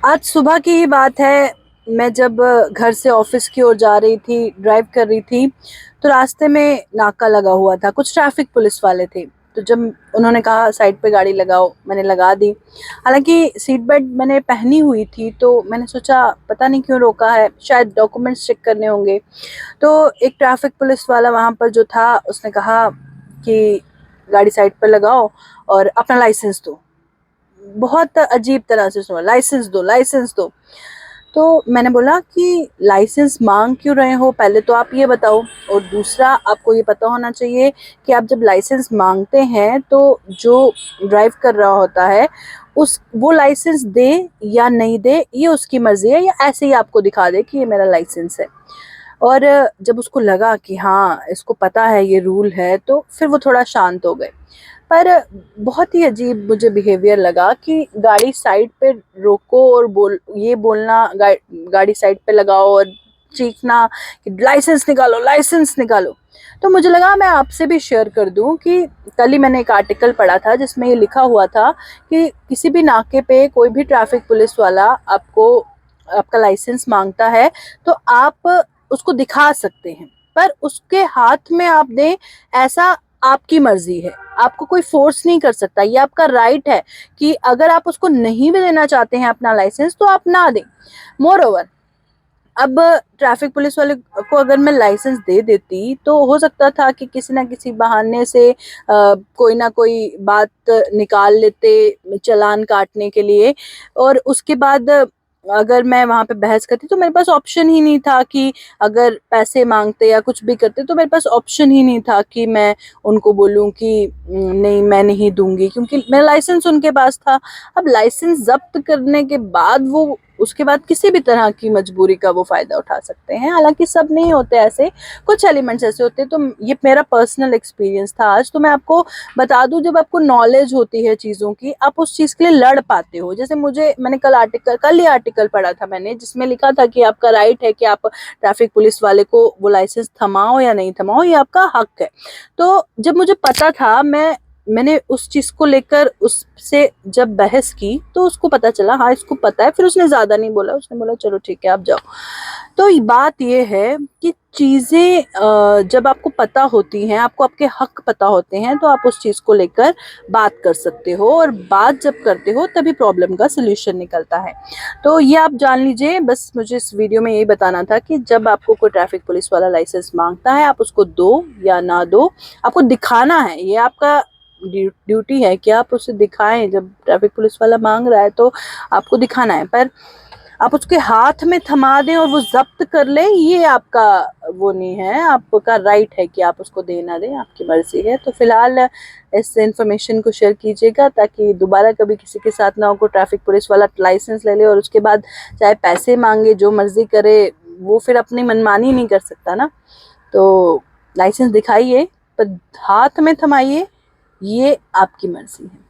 आज सुबह की ही बात है। मैं जब घर से ऑफिस की ओर जा रही थी, ड्राइव कर रही थी, तो रास्ते में नाका लगा हुआ था। कुछ ट्रैफिक पुलिस वाले थे। तो जब उन्होंने कहा साइड पे गाड़ी लगाओ, मैंने लगा दी। हालांकि सीट बेल्ट मैंने पहनी हुई थी, तो मैंने सोचा पता नहीं क्यों रोका है, शायद डॉक्यूमेंट्स चेक करने होंगे। तो एक ट्रैफिक पुलिस वाला वहां पर जो था, उसने कहा कि गाड़ी साइड पर लगाओ और अपना लाइसेंस दो। बहुत अजीब तरह से सुना, लाइसेंस दो, लाइसेंस दो। तो मैंने बोला कि लाइसेंस मांग क्यों रहे हो, पहले तो आप ये बताओ। और दूसरा, आपको ये पता होना चाहिए कि आप जब लाइसेंस मांगते हैं तो जो ड्राइव कर रहा होता है उस वो लाइसेंस दे या नहीं दे, ये उसकी मर्जी है, या ऐसे ही आपको दिखा दे कि ये मेरा लाइसेंस है। और जब उसको लगा कि हाँ, इसको पता है ये रूल है, तो फिर वो थोड़ा शांत हो गए। पर बहुत ही अजीब मुझे बिहेवियर लगा कि गाड़ी साइड पे रोको और बोलना गाड़ी साइड पे लगाओ और चीखना कि लाइसेंस निकालो, लाइसेंस निकालो। तो मुझे लगा मैं आपसे भी शेयर कर दूं कि कल ही मैंने एक आर्टिकल पढ़ा था जिसमें ये लिखा हुआ था कि किसी भी नाके पे कोई भी ट्रैफिक पुलिस वाला आपको आपका लाइसेंस मांगता है, तो आप उसको दिखा सकते हैं, पर उसके हाथ में आप दें, ऐसा आपकी मर्जी है। आपको कोई फोर्स नहीं कर सकता, ये आपका राइट है कि अगर आप उसको नहीं भी देना चाहते हैं अपना लाइसेंस, तो आप ना दें। मोर ओवर, अब ट्रैफिक पुलिस वाले को अगर मैं लाइसेंस दे देती, तो हो सकता था कि किसी ना किसी बहाने से कोई ना कोई बात निकाल लेते चालान काटने के लिए। और उसके बाद अगर मैं वहां पे बहस करती, तो मेरे पास ऑप्शन ही नहीं था कि अगर पैसे मांगते या कुछ भी करते, तो मेरे पास ऑप्शन ही नहीं था कि मैं उनको बोलूं कि नहीं, मैं नहीं दूंगी, क्योंकि मेरा लाइसेंस उनके पास था। अब लाइसेंस जब्त करने के बाद वो उसके बाद किसी भी तरह की मजबूरी का वो फायदा उठा सकते हैं। हालांकि सब नहीं होते ऐसे, कुछ एलिमेंट्स ऐसे होते हैं। तो ये मेरा पर्सनल एक्सपीरियंस था आज। तो मैं आपको बता दूं, जब आपको नॉलेज होती है चीजों की, आप उस चीज के लिए लड़ पाते हो। जैसे मैंने कल ही आर्टिकल पढ़ा था मैंने, जिसमें लिखा था कि आपका राइट है कि आप ट्रैफिक पुलिस वाले को वो लाइसेंस थमाओ या नहीं थमाओ, ये आपका हक है। तो जब मुझे पता था, मैंने उस चीज को लेकर उससे जब बहस की, तो उसको पता चला हाँ इसको पता है। फिर उसने ज्यादा नहीं बोला, उसने बोला चलो ठीक है आप जाओ। तो बात ये है कि चीजें जब आपको पता होती हैं, आपको आपके हक पता होते हैं, तो आप उस चीज को लेकर बात कर सकते हो, और बात जब करते हो तभी प्रॉब्लम का सोल्यूशन निकलता है। तो ये आप जान लीजिए। बस मुझे इस वीडियो में यही बताना था कि जब आपको कोई ट्रैफिक पुलिस वाला लाइसेंस मांगता है, आप उसको दो या ना दो, आपको दिखाना है। ये आपका ड्यूटी है कि आप उसे दिखाएं। जब ट्रैफिक पुलिस वाला मांग रहा है तो आपको दिखाना है, पर आप उसके हाथ में थमा दें और वो जब्त कर ले, ये आपका वो नहीं है। आपका राइट है कि आप उसको दे ना दें, आपकी मर्जी है। तो फिलहाल इस इंफॉर्मेशन को शेयर कीजिएगा, ताकि दोबारा कभी किसी के साथ ना हो को ट्रैफिक पुलिस वाला लाइसेंस ले ले और उसके बाद चाहे पैसे मांगे, जो मर्जी करे, वो फिर अपनी मनमानी नहीं कर सकता ना। तो लाइसेंस दिखाइए, पर हाथ में थमाइए, ये आपकी मर्जी है।